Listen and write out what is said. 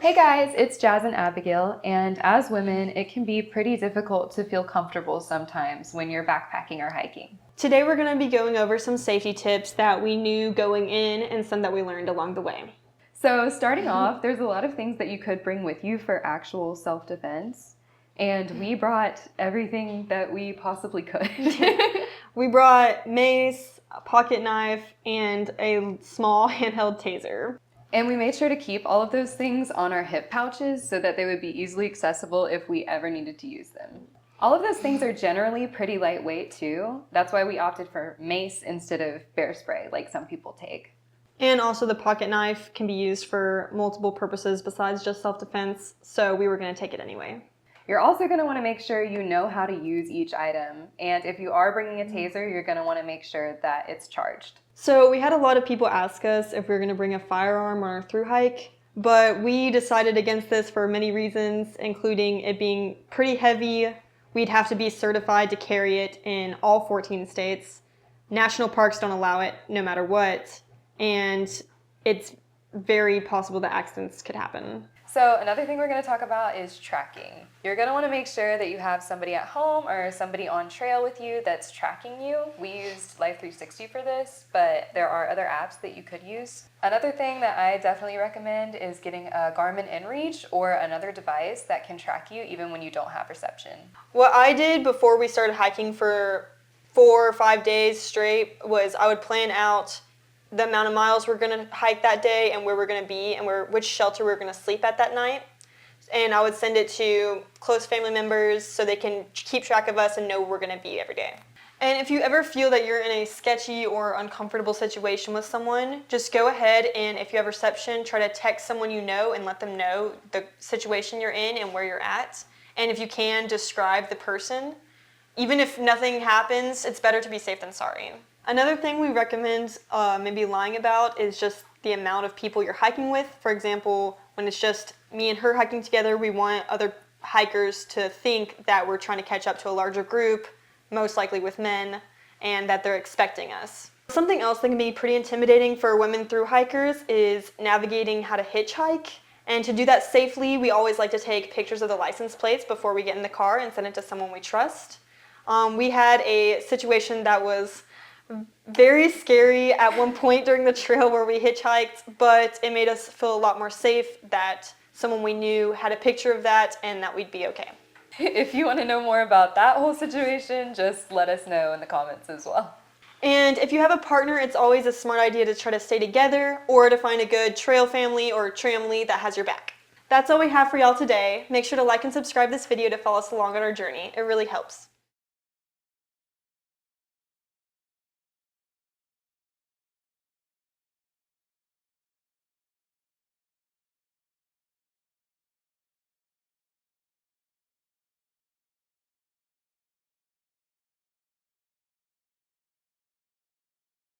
Hey guys, it's Jazz and Abigail, and as women, it can be pretty difficult to feel comfortable sometimes when you're backpacking or hiking. Today we're going to be going over some safety tips that we knew going in and some that we learned along the way. So starting off, there's a lot of things that you could bring with you for actual self-defense, and we brought everything that we possibly could. We brought mace, a pocket knife, and a small handheld taser. And we made sure to keep all of those things on our hip pouches so that they would be easily accessible if we ever needed to use them. All of those things are generally pretty lightweight too. That's why we opted for mace instead of bear spray like some people take. And also the pocket knife can be used for multiple purposes besides just self-defense, so we were going to take it anyway. You're also going to want to make sure you know how to use each item. And if you are bringing a taser, you're going to want to make sure that it's charged. So we had a lot of people ask us if we were going to bring a firearm on our thru-hike, but we decided against this for many reasons, including it being pretty heavy. We'd have to be certified to carry it in all 14 states. National parks don't allow it no matter what, and it's very possible that accidents could happen. So another thing we're going to talk about is tracking. You're going to want to make sure that you have somebody at home or somebody on trail with you that's tracking you. We used Life 360 for this, but there are other apps that you could use. Another thing that I definitely recommend is getting a Garmin inReach or another device that can track you even when you don't have reception. What I did before we started hiking for 4 or 5 days straight was I would plan out the amount of miles we're going to hike that day and where we're going to be and which shelter we're going to sleep at that night. And I would send it to close family members so they can keep track of us and know where we're going to be every day. And if you ever feel that you're in a sketchy or uncomfortable situation with someone, just go ahead and if you have reception, try to text someone you know and let them know the situation you're in and where you're at. And if you can, describe the person. Even if nothing happens, it's better to be safe than sorry. Another thing we recommend maybe lying about is just the amount of people you're hiking with. For example, when it's just me and her hiking together, we want other hikers to think that we're trying to catch up to a larger group, most likely with men, and that they're expecting us. Something else that can be pretty intimidating for women thru-hikers is navigating how to hitchhike. And to do that safely, we always like to take pictures of the license plates before we get in the car and send it to someone we trust. We had a situation that was very scary at one point during the trail where we hitchhiked, but it made us feel a lot more safe that someone we knew had a picture of that and that we'd be okay. If you want to know more about that whole situation, just let us know in the comments as well. And if you have a partner, it's always a smart idea to try to stay together or to find a good trail family or tramily that has your back. That's all we have for y'all today. Make sure to like and subscribe this video to follow us along on our journey. It really helps.